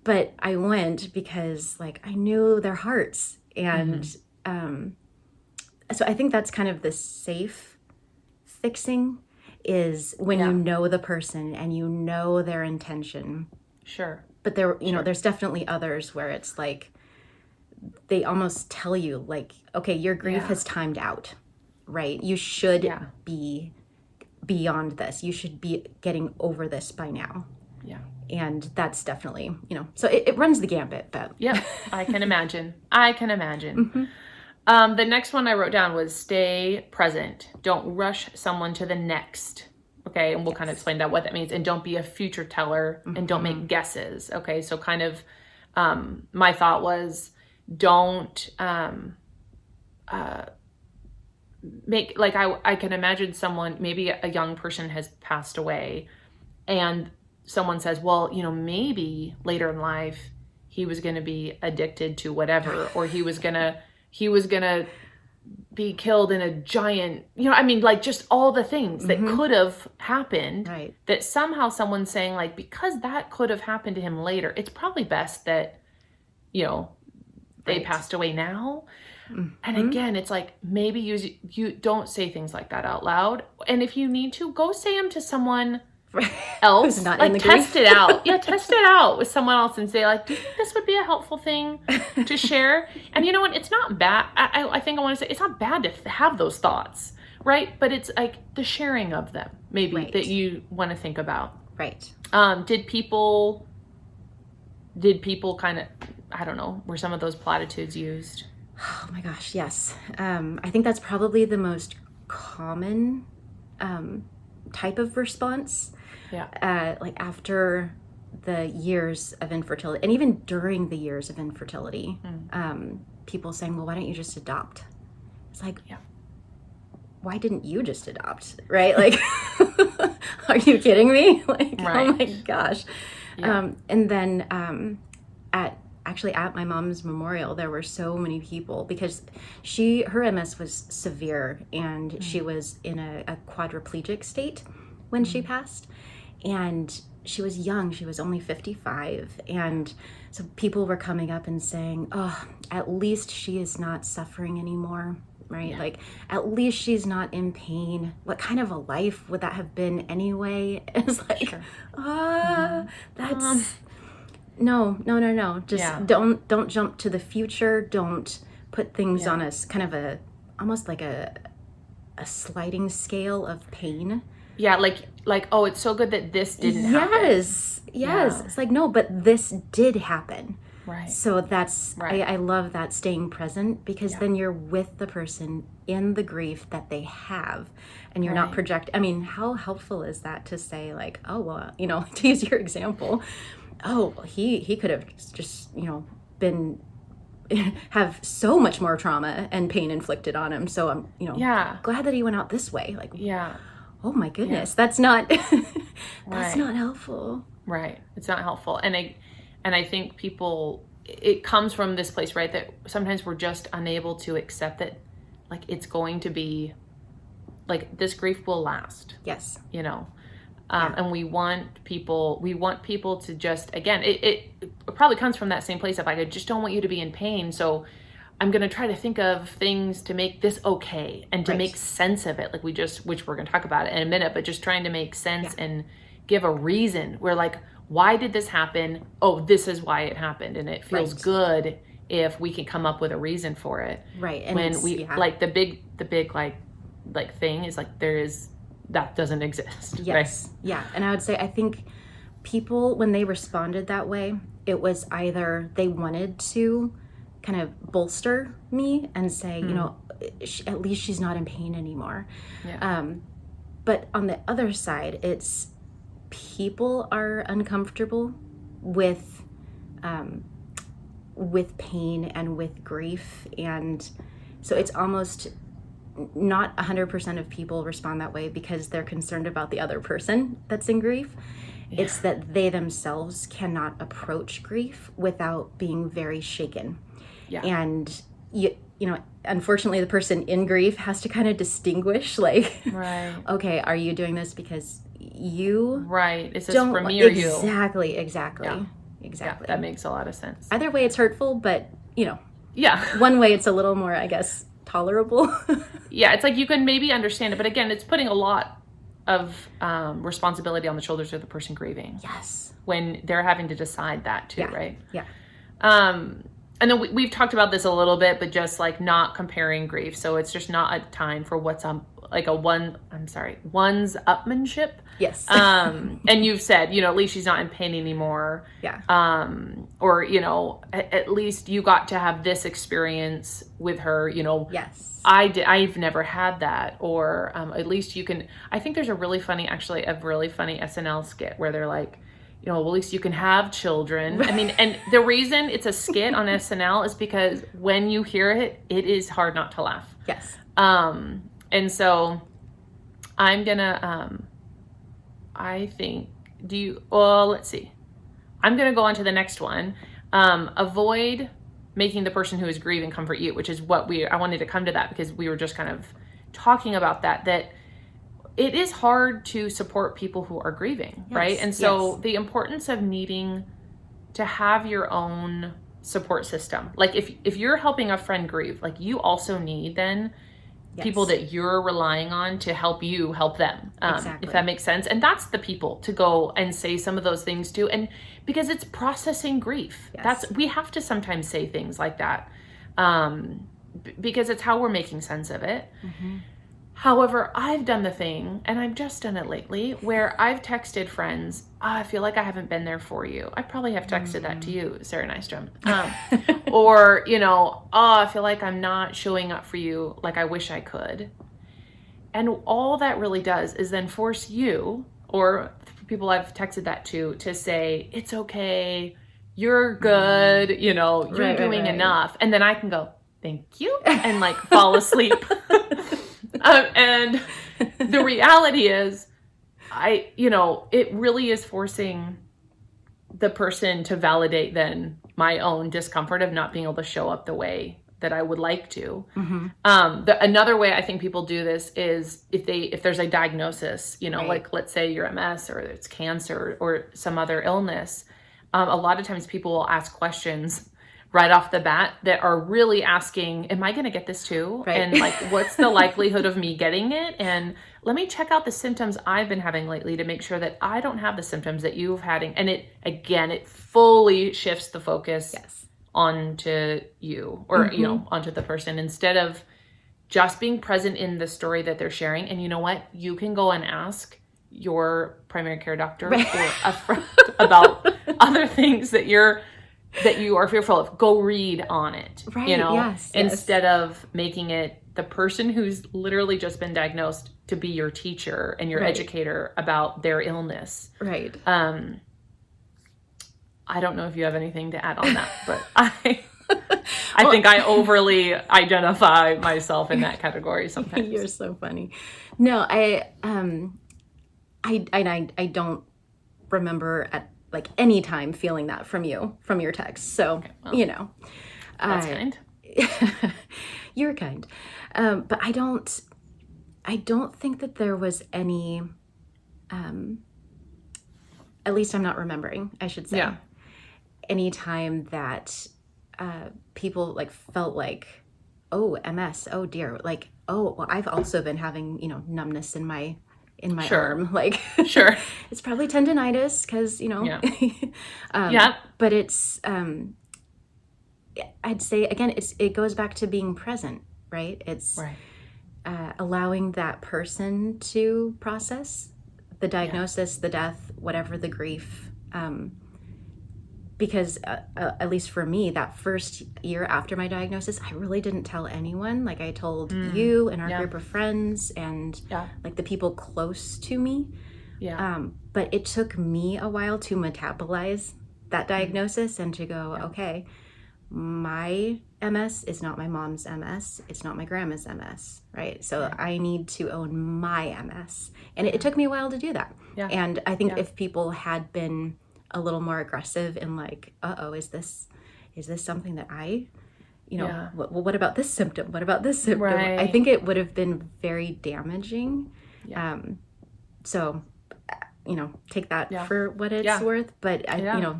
But I went because I knew their hearts. And so I think that's kind of the safe fixing, is when you know the person and you know their intention. Sure. But there's definitely others where it's they almost tell you okay, your grief has timed out, right? You should be beyond this. You should be getting over this by now. Yeah. And that's definitely, so it runs the gambit. But yeah, I can imagine. The next one I wrote down was stay present. Don't rush someone to the next. Okay. And we'll kind of explain what that means. And don't be a future teller and don't make guesses. Okay. So kind of, my thought was don't, make, I can imagine someone, maybe a young person has passed away and someone says, well, maybe later in life he was going to be addicted to whatever, or he was going to be killed in a giant, just all the things that could have happened, right? That somehow someone's saying because that could have happened to him later, it's probably best that, they passed away now. And again, it's maybe you don't say things like that out loud. And if you need to, go say them to someone else, not in the test grief. it out. Yeah, test it out with someone else and say do you think this would be a helpful thing to share? And you know what? It's not bad. I think I want to say it's not bad to have those thoughts, right? But it's the sharing of them maybe that you want to think about. Right. Did people kind of, I don't know, were some of those platitudes used? Oh my gosh, yes. I think that's probably the most common type of response. Yeah. After the years of infertility, and even during the years of infertility, people saying, well, why don't you just adopt? It's like, why didn't you just adopt? Right? Like, are you kidding me? Like, oh my gosh. Yeah. And then at my mom's memorial, there were so many people because her MS was severe, and she was in a quadriplegic state when she passed. And she was young. She was only 55. And so people were coming up and saying, oh, at least she is not suffering anymore, right? Like, at least she's not in pain. What kind of a life would that have been anyway? It's like, that's... No. Just don't jump to the future. Don't put things on a kind of almost like a sliding scale of pain. Yeah, like, oh, it's so good that this didn't happen. Yes. Yeah. It's like, no, but this did happen. Right. So that's, I love that, staying present, because then you're with the person in the grief that they have, and you're not projecting. I mean, how helpful is that to say, like, oh, well, to use your example, oh, he could have just, have so much more trauma and pain inflicted on him. So I'm, glad that he went out this way. Like, oh my goodness, that's not, that's not helpful. Right. It's not helpful. And I think people, it comes from this place, right, that sometimes we're just unable to accept that, like, it's going to be, like, this grief will last. Yes. And we want people to just, again, it probably comes from that same place of, like, I just don't want you to be in pain. So I'm going to try to think of things to make this okay and to make sense of it. Like which we're going to talk about it in a minute, but just trying to make sense and give a reason. We're like, why did this happen? Oh, this is why it happened. And it feels good if we can come up with a reason for it. Right. And when we, like, the big, like thing is, like, that doesn't exist. Yes. Right? Yeah. And I would say, I think people, when they responded that way, it was either they wanted to kind of bolster me and say, at least she's not in pain anymore. Yeah. But on the other side, it's people are uncomfortable with pain and with grief. And so it's almost not 100% of people respond that way because they're concerned about the other person that's in grief. Yeah. It's that they themselves cannot approach grief without being very shaken. Yeah. And unfortunately, the person in grief has to kind of distinguish, like, okay, are you doing this because you is this for me or you? Exactly. Yeah, that makes a lot of sense. Either way, it's hurtful, but one way it's a little more, I guess, tolerable. Yeah, it's like you can maybe understand it, but again, it's putting a lot of responsibility on the shoulders of the person grieving. Yes. When they're having to decide that too, right? Yeah. And then we've talked about this a little bit, but just, like, not comparing grief. So it's just not a time for one's upmanship. Yes. And you've said, at least she's not in pain anymore. Yeah. Or, at least you got to have this experience with her, Yes. I've never had that. Or at least you can, I think there's a really funny SNL skit where they're like, well, at least you can have children. I mean, and the reason it's a skit on SNL is because when you hear it, it is hard not to laugh. Yes. And so I'm gonna, let's see. I'm gonna go on to the next one. Avoid making the person who is grieving comfort you, which is what I wanted to come to that because we were just kind of talking about that it is hard to support people who are grieving, right? And so the importance of needing to have your own support system. Like if you're helping a friend grieve, like, you also need then people that you're relying on to help you help them, if that makes sense. And that's the people to go and say some of those things to, and because it's processing grief. We have to sometimes say things like that because it's how we're making sense of it. Mm-hmm. However, I've done the thing, and I've just done it lately, where I've texted friends, I feel like I haven't been there for you. I probably have texted that to you, Sarah Nystrom. Or, I feel like I'm not showing up for you like I wish I could. And all that really does is then force you, or people I've texted that to say, it's okay, you're good, you're doing enough. And then I can go, thank you, and like fall asleep. And the reality is, it really is forcing the person to validate then my own discomfort of not being able to show up the way that I would like to. Another way I think people do this is if there's a diagnosis, like let's say you're MS or it's cancer or some other illness, a lot of times people will ask questions right off the bat that are really asking, am I going to get this too? Right. And like, what's the likelihood of me getting it? And let me check out the symptoms I've been having lately to make sure that I don't have the symptoms that you've had. And it fully shifts the focus onto you or, onto the person instead of just being present in the story that they're sharing. And you know what? You can go and ask your primary care doctor or a friend about other things that you are fearful of. Go read on it, instead of making it the person who's literally just been diagnosed to be your teacher and your educator about their illness. Right. I don't know if you have anything to add on that, but I think I overly identify myself in that category sometimes. You're so funny. No, I don't remember at like any time feeling that from your text. So, that's kind. You're kind. But I don't think that there was any, at least I'm not remembering, I should say. Yeah. Any time that people like felt like, oh, MS, oh dear, like, oh, well, I've also been having, numbness in my arm, like, sure, it's probably tendonitis because but it's I'd say again, it goes back to being present, right? It's allowing that person to process the diagnosis, the death, whatever the grief. Because at least for me, that first year after my diagnosis, I really didn't tell anyone. Like I told you and our group of friends and like the people close to me. But it took me a while to metabolize that diagnosis and to go, okay, my MS is not my mom's MS. It's not my grandma's MS, right? So I need to own my MS. And it took me a while to do that. And I think if people had been a little more aggressive in like, is this something that I, what about this symptom? What about this symptom? Right. I think it would have been very damaging. So, take that for what it's worth. But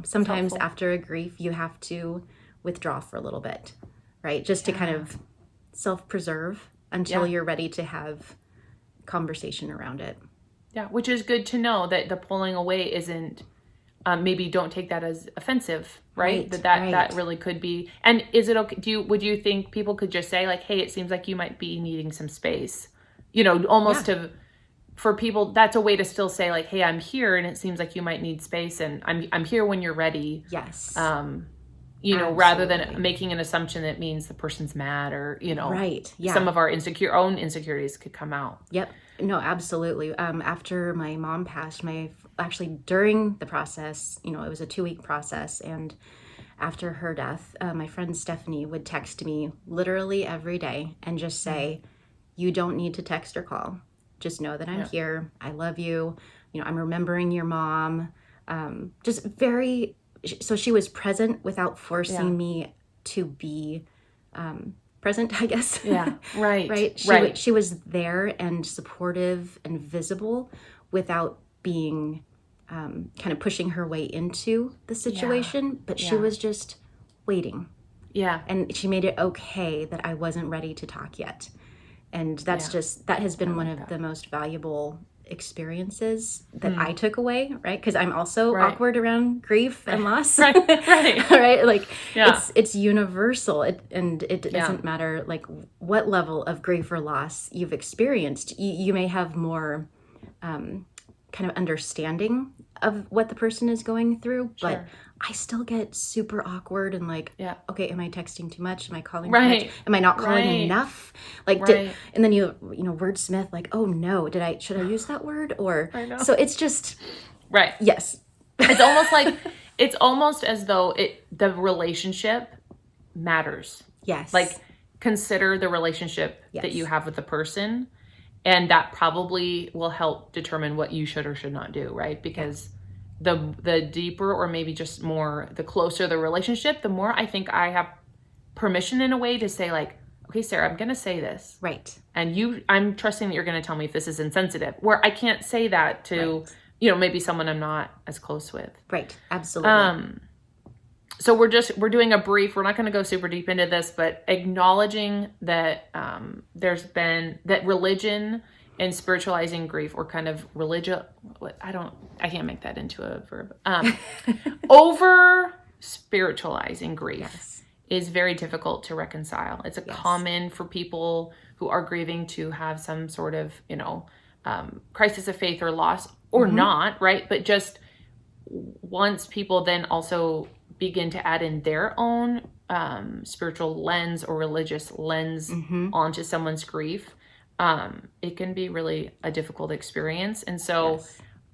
sometimes after a grief, you have to withdraw for a little bit, right? Just to kind of self-preserve until you're ready to have conversation around it. Yeah, which is good to know that the pulling away isn't, maybe don't take that as offensive, right? That really could be. And is it okay? Would you think people could just say like, hey, it seems like you might be needing some space, almost for people, that's a way to still say like, hey, I'm here and it seems like you might need space and I'm here when you're ready. Yes. Rather than making an assumption that means the person's mad or, some of our own insecurities could come out. Yep. No, absolutely. After my mom passed, actually during the process, it was a 2-week process. And after her death, my friend Stephanie would text me literally every day and just say, you don't need to text or call. Just know that I'm here. I love you. I'm remembering your mom. Just very, so she was present without forcing me to be present, I guess. Yeah, right. Right. She was there and supportive and visible without being kind of pushing her way into the situation, but she was just waiting. Yeah. And she made it okay that I wasn't ready to talk yet. And that's that has been one of the most valuable experiences that I took away, right? Because I'm also awkward around grief and loss. Right. Like it's universal. It doesn't matter like what level of grief or loss you've experienced. You may have more kind of understanding of what the person is going through, but I still get super awkward and like, okay, am I texting too much? Am I calling too much? Am I not calling enough? Like, and then you wordsmith like, oh no, should I use that word? Or, so it's just, Right. Yes. It's almost as though the relationship matters. Yes. Like, consider the relationship that you have with the person, and that probably will help determine what you should or should not do, right? Because the deeper, or maybe just more, the closer the relationship, the more I think I have permission in a way to say, like, okay, Sarah, I'm going to say this. Right. And I'm trusting that you're going to tell me if this is insensitive, where I can't say that to, maybe someone I'm not as close with. Right. Absolutely. So we're doing a brief. We're not going to go super deep into this, but acknowledging that there's been that religion and spiritualizing grief, or kind of I can't make that into a verb. Over spiritualizing grief is very difficult to reconcile. It's common for people who are grieving to have some sort of, crisis of faith or loss, or not, right? But just once people then also begin to add in their own spiritual lens or religious lens onto someone's grief, it can be really a difficult experience. And so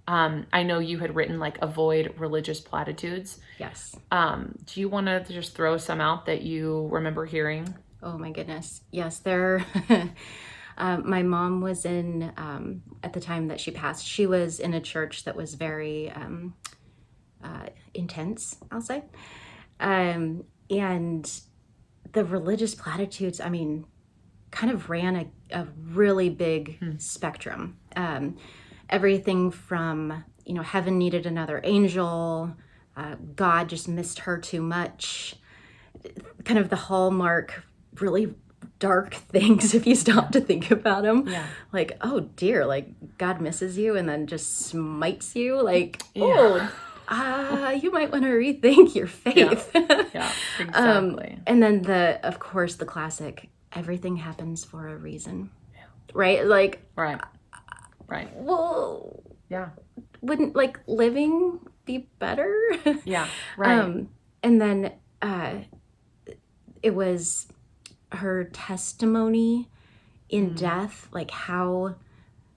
I know you had written, like, avoid religious platitudes. Yes. Do you want to just throw some out that you remember hearing? Oh my goodness. Yes, my mom was in, at the time that she passed, she was in a church that was very intense, I'll say. And the religious platitudes, I mean, kind of ran a really big spectrum. Everything from, heaven needed another angel, God just missed her too much, kind of the hallmark, really dark things if you stop to think about them. Yeah. Like, oh dear, like God misses you and then just smites you. Like, you might want to rethink your faith. Yeah, exactly. And then of course, the classic, everything happens for a reason. Yeah. Right? Like, right. Well, yeah. Wouldn't, like, living be better? Yeah, right. And then it was her testimony in death, like how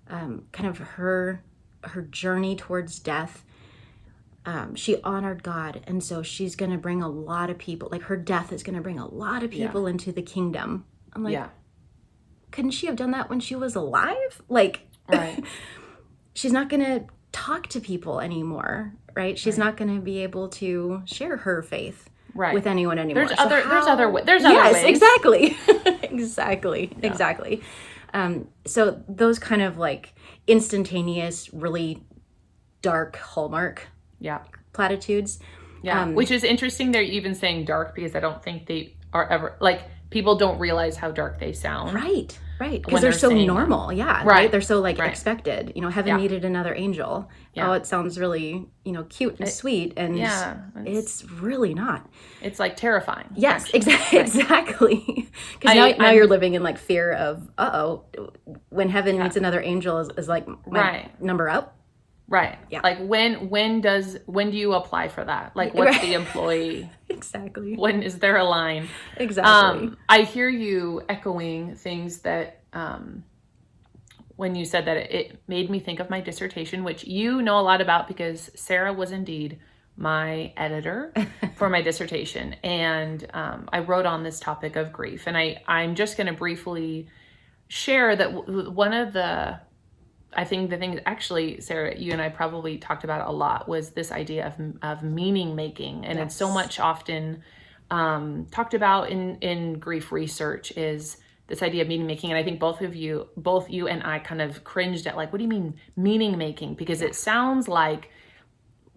kind of her journey towards death, she honored God, and so she's going to bring a lot of people, like her death is going to bring a lot of people into the kingdom. I'm like, couldn't she have done that when she was alive? Like, right. She's not going to talk to people anymore, right? She's not going to be able to share her faith with anyone anymore. There's other ways. Yes, exactly. Exactly. So those kind of, like, instantaneous, really dark hallmark platitudes. Yeah, which is interesting. They're even saying dark because I don't think they are ever, like, people don't realize how dark they sound. Right. Because they're so normal. Them. Yeah. Right. They're so, like, expected. Heaven needed another angel. Yeah. Oh, it sounds really, cute and sweet. And it's really not. It's, like, terrifying. Yes, exactly. Because now you're living in, like, fear of, when heaven needs another angel is like my number up. Right. Yeah. Like, when do you apply for that? Like, what's the employee? Exactly. When is there a line? Exactly. I hear you echoing things that, when you said that, it made me think of my dissertation, which you know a lot about because Sarah was indeed my editor for my dissertation. And I wrote on this topic of grief. And I'm just going to briefly share that one of the things, actually, Sarah, you and I probably talked about a lot, was this idea of meaning making. And it's so much often talked about in grief research, is this idea of meaning making. And I think both you and I kind of cringed at, like, what do you mean meaning making? Because it sounds like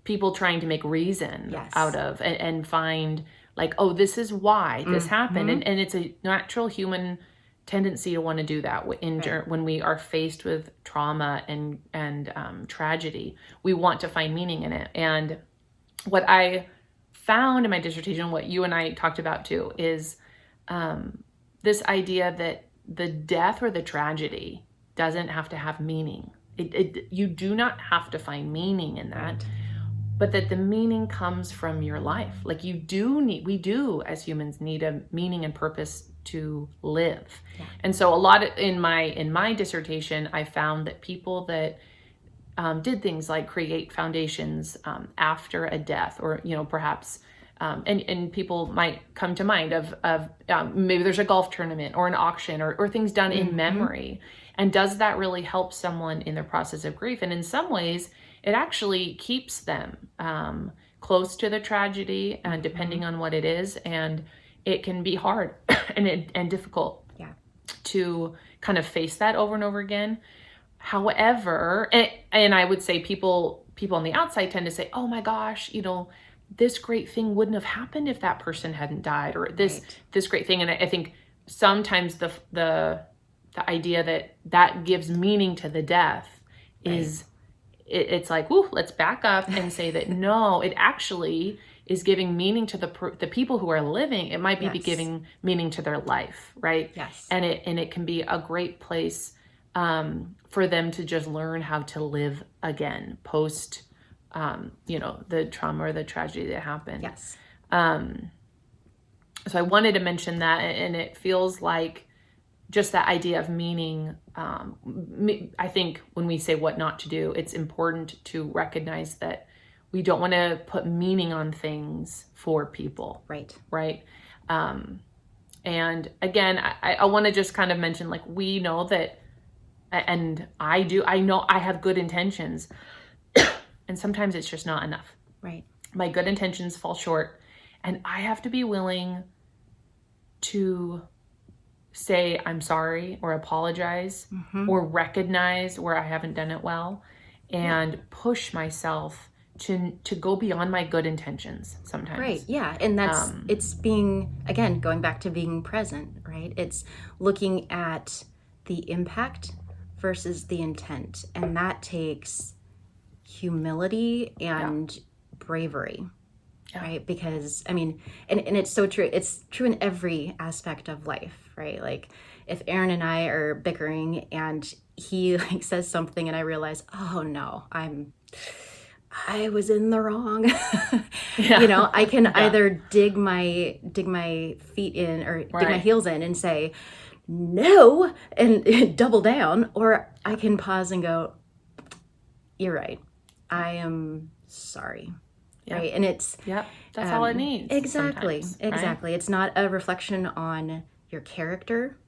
people trying to make reason out of and find, like, oh, this is why this happened. And it's a natural human tendency to want to do that when we are faced with trauma and tragedy. We want to find meaning in it. And what I found in my dissertation, what you and I talked about too, is this idea that the death or the tragedy doesn't have to have meaning. You do not have to find meaning in that, but that the meaning comes from your life. Like, we do as humans need a meaning and purpose to live. Yeah. And so a lot in my dissertation, I found that people that did things like create foundations after a death, or, perhaps, and people might come to mind of maybe there's a golf tournament or an auction or things done in memory. And does that really help someone in their process of grief? And in some ways, it actually keeps them close to the tragedy, and depending on what it is. And it can be hard and difficult to kind of face that over and over again. However, and I would say people on the outside tend to say, oh my gosh, this great thing wouldn't have happened if that person hadn't died, or this great thing. And I think sometimes the idea that gives meaning to the death is, it's like, ooh, let's back up and say that no, it actually is giving meaning to the people who are living. It might be giving meaning to their life, right? Yes. And it can be a great place for them to just learn how to live again post, the trauma or the tragedy that happened. Yes. So I wanted to mention that, and it feels like just that idea of meaning. I think when we say what not to do, it's important to recognize that we don't want to put meaning on things for people. Right. Right. And again, I want to just kind of mention, like, we know that, and I know I have good intentions, and sometimes it's just not enough. Right. My good intentions fall short, and I have to be willing to say I'm sorry, or apologize, or recognize where I haven't done it well, and push myself to go beyond my good intentions sometimes. Right. Yeah. And that's, it's being, again, going back to being present, right? It's looking at the impact versus the intent. And that takes humility and bravery, right? Because, I mean, and it's so true. It's true in every aspect of life, right? Like, if Aaron and I are bickering and he says something and I realize, oh no, I was in the wrong. I can either dig my feet in, or dig my heels in and say no and double down, or I can pause and go, you're right, I am sorry. Right. And it's that's all it needs. Exactly. Right? It's not a reflection on your character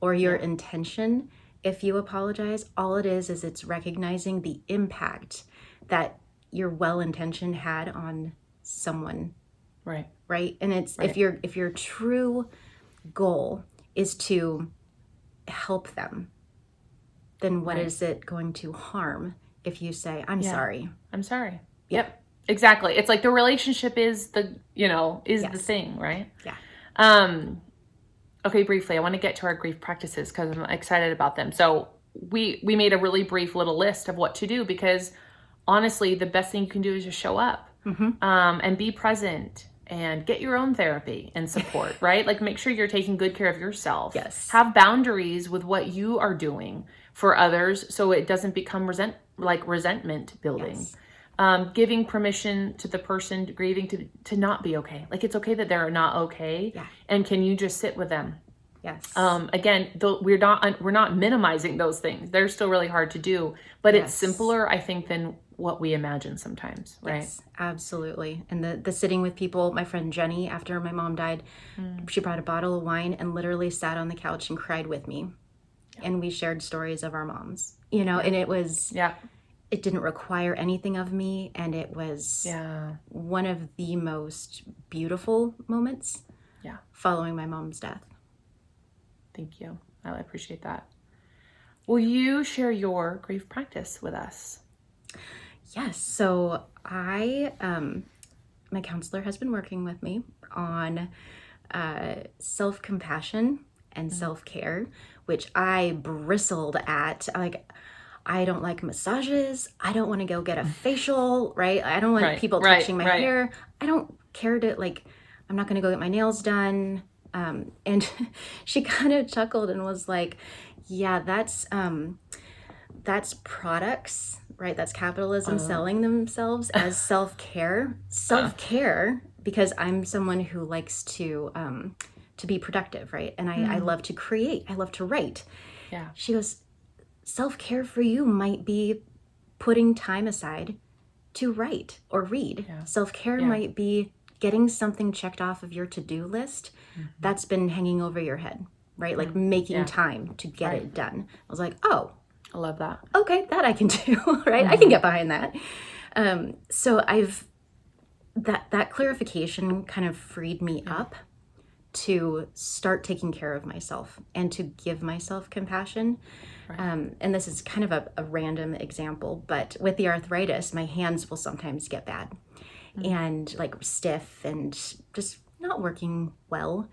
or your intention. If you apologize, all it is it's recognizing the impact that your well-intention had on someone. Right. Right. And it's if your true goal is to help them, then what is it going to harm if you say, I'm sorry? I'm sorry. Yep. Exactly. It's like the relationship is the thing, right? Yeah. Okay, briefly, I want to get to our grief practices because I'm excited about them. So we made a really brief little list of what to do, because honestly, the best thing you can do is just show up and be present and get your own therapy and support, right? Like, make sure you're taking good care of yourself. Yes. Have boundaries with what you are doing for others so it doesn't become resentment building. Yes. Giving permission to the person grieving to not be okay. Like, it's okay that they're not okay. Yeah. And can you just sit with them? Yes. Again, we're not minimizing those things. They're still really hard to do, but it's simpler, I think, than what we imagine sometimes, right? Yes, absolutely. And the sitting with people, my friend Jenny, after my mom died, she brought a bottle of wine and literally sat on the couch and cried with me. Yeah. And we shared stories of our moms, and it was, it didn't require anything of me. And it was one of the most beautiful moments following my mom's death. Thank you. I appreciate that. Will you share your grief practice with us? Yes. So my counselor has been working with me on self-compassion and self-care, which I bristled at. Like, I don't like massages. I don't want to go get a facial, right? I don't want people touching my hair. I don't care I'm not going to go get my nails done. And she kind of chuckled and was like, yeah, that's products, right? That's capitalism selling themselves as self-care. Self-care, because I'm someone who likes to be productive, right? And I love to create. I love to write. Yeah. She goes, self-care for you might be putting time aside to write or read. Yeah. Self-care Yeah. might be getting something checked off of your to-do list that's been hanging over your head, right? Like making time to get it done. I was like, oh, I love that. okay, that I can do, right? I can get behind that. So that clarification kind of freed me up to start taking care of myself and to give myself compassion. And this is kind of a random example, but with the arthritis, my hands will sometimes get bad and like stiff and just not working well.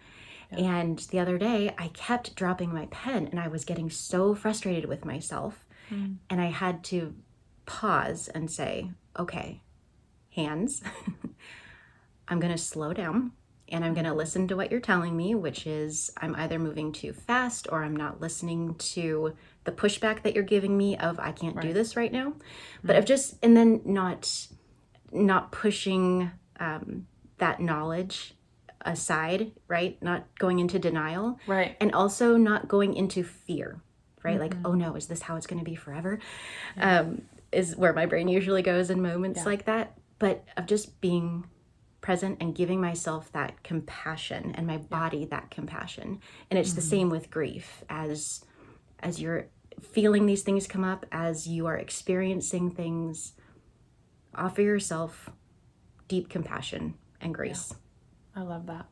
And the other day I kept dropping my pen and I was getting so frustrated with myself. And I had to pause and say, okay, hands, I'm going to slow down and I'm going to listen to what you're telling me, which is I'm either moving too fast or I'm not listening to the pushback that you're giving me of I can't do this right now. But of just, and then not pushing that knowledge aside, right? Not going into denial. Right. And also not going into fear, right? Like, oh no, is this how it's going to be forever? Is where my brain usually goes in moments like that. But of just being present and giving myself that compassion and my body that compassion. And it's the same with grief. As you're feeling these things come up, as you are experiencing things, offer yourself deep compassion and grace. I love that.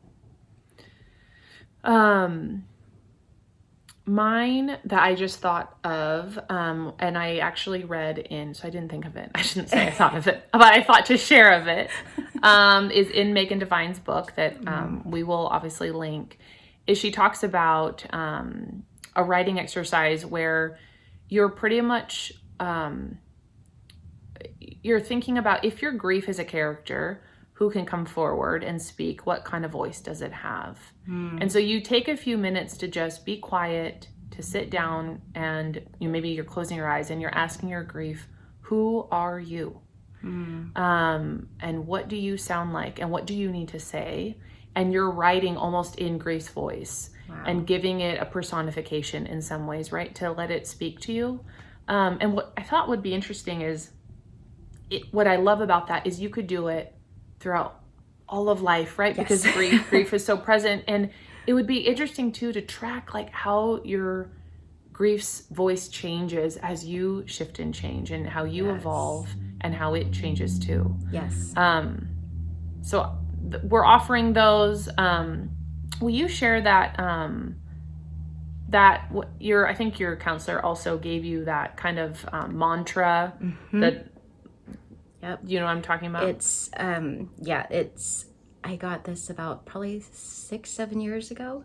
Mine that I just thought of, and I actually read in, so I didn't think of it. I shouldn't say I thought of it, but I thought to share of it, is in Megan Devine's book that we will obviously link. Is she talks about a writing exercise where you're pretty much, you're thinking about if your grief is a character who can come forward and speak, what kind of voice does it have? And so you take a few minutes to just be quiet, to sit down, and maybe you're closing your eyes and you're asking your grief, who are you? And what do you sound like? And what do you need to say? And you're writing almost in grief's voice and giving it a personification in some ways, right? To let it speak to you. And what I thought would be interesting is, what I love about that is you could do it throughout all of life, right? Because grief is so present. And it would be interesting too to track like how your grief's voice changes as you shift and change, and how you evolve and how it changes too. Yes. So we're offering those. Will you share that I think your counselor also gave you that kind of mantra that you know what I'm talking about? It's I got this about probably 6-7 years ago,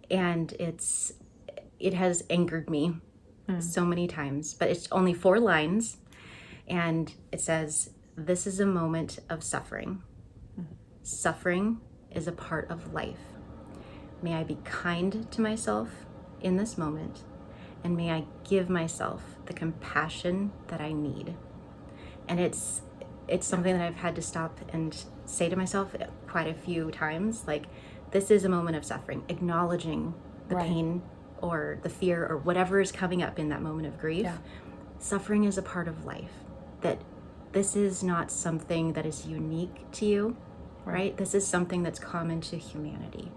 and it has anchored me so many times, but it's only 4 lines, and it says, this is a moment of suffering. Suffering is a part of life. May I be kind to myself in this moment, and may I give myself the compassion that I need. And it's something that I've had to stop and say to myself quite a few times, like, this is a moment of suffering, acknowledging the pain or the fear or whatever is coming up in that moment of grief. Suffering is a part of life, that this is not something that is unique to you, right? This is something that's common to humanity.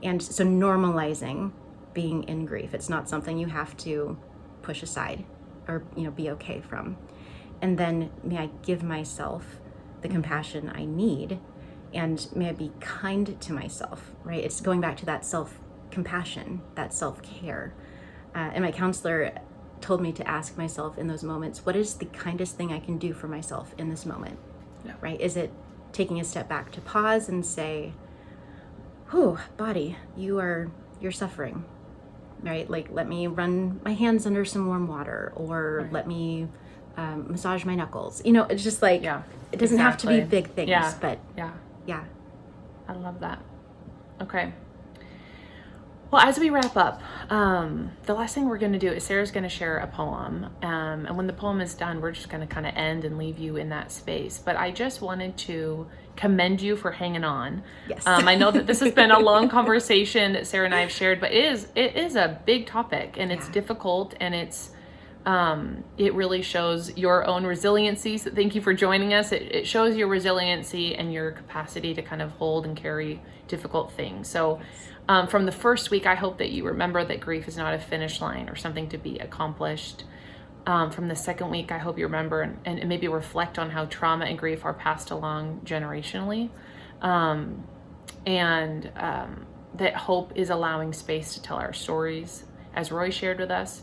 And so normalizing being in grief, it's not something you have to push aside or, be okay from. And then may I give myself the compassion I need, and may I be kind to myself, right? It's going back to that self-compassion, that self-care. And my counselor told me to ask myself in those moments, what is the kindest thing I can do for myself in this moment, right? Is it taking a step back to pause and say, whew, body, you're suffering, right? Like, let me run my hands under some warm water, or let me massage my knuckles. It's just like, it doesn't have to be big things, but yeah. I love that. Okay. Well, as we wrap up, the last thing we're going to do is Sarah's going to share a poem. And when the poem is done, we're just going to kind of end and leave you in that space. But I just wanted to commend you for hanging on. Yes. I know that this has been a long conversation that Sarah and I have shared, but it is a big topic, and it's difficult, and it's It really shows your own resiliency. So thank you for joining us. It shows your resiliency and your capacity to kind of hold and carry difficult things. So from the first week, I hope that you remember that grief is not a finish line or something to be accomplished. From the second week, I hope you remember and maybe reflect on how trauma and grief are passed along generationally. And that hope is allowing space to tell our stories, as Roy shared with us.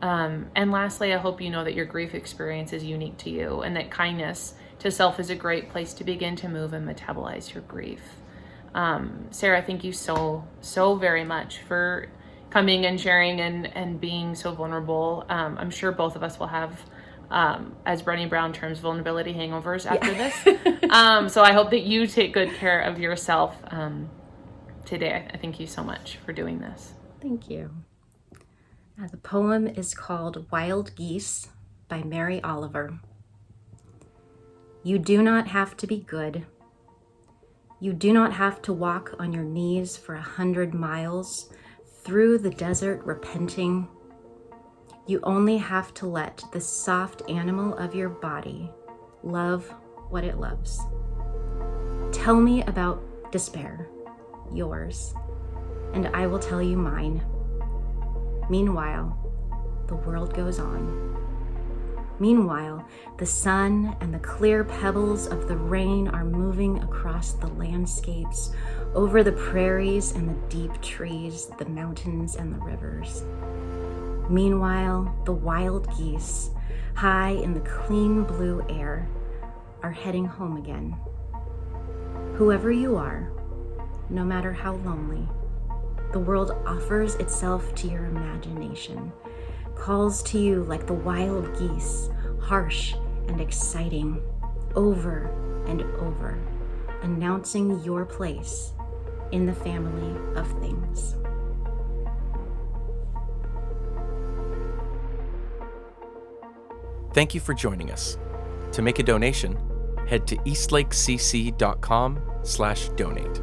And lastly, I hope you know that your grief experience is unique to you, and that kindness to self is a great place to begin to move and metabolize your grief. Sarah, thank you so very much for coming and sharing and being so vulnerable. I'm sure both of us will have, as Brené Brown terms, vulnerability hangovers after this. So I hope that you take good care of yourself today. I thank you so much for doing this. Thank you. The poem is called Wild Geese by Mary Oliver. You do not have to be good. You do not have to walk on your knees for 100 miles through the desert repenting. You only have to let the soft animal of your body love what it loves. Tell me about despair, yours, and I will tell you mine. Meanwhile, the world goes on. Meanwhile, the sun and the clear pebbles of the rain are moving across the landscapes, over the prairies and the deep trees, the mountains and the rivers. Meanwhile, the wild geese, high in the clean blue air, are heading home again. Whoever you are, no matter how lonely, the world offers itself to your imagination, calls to you like the wild geese, harsh and exciting, over and over, announcing your place in the family of things. Thank you for joining us. To make a donation, head to eastlakecc.com/donate.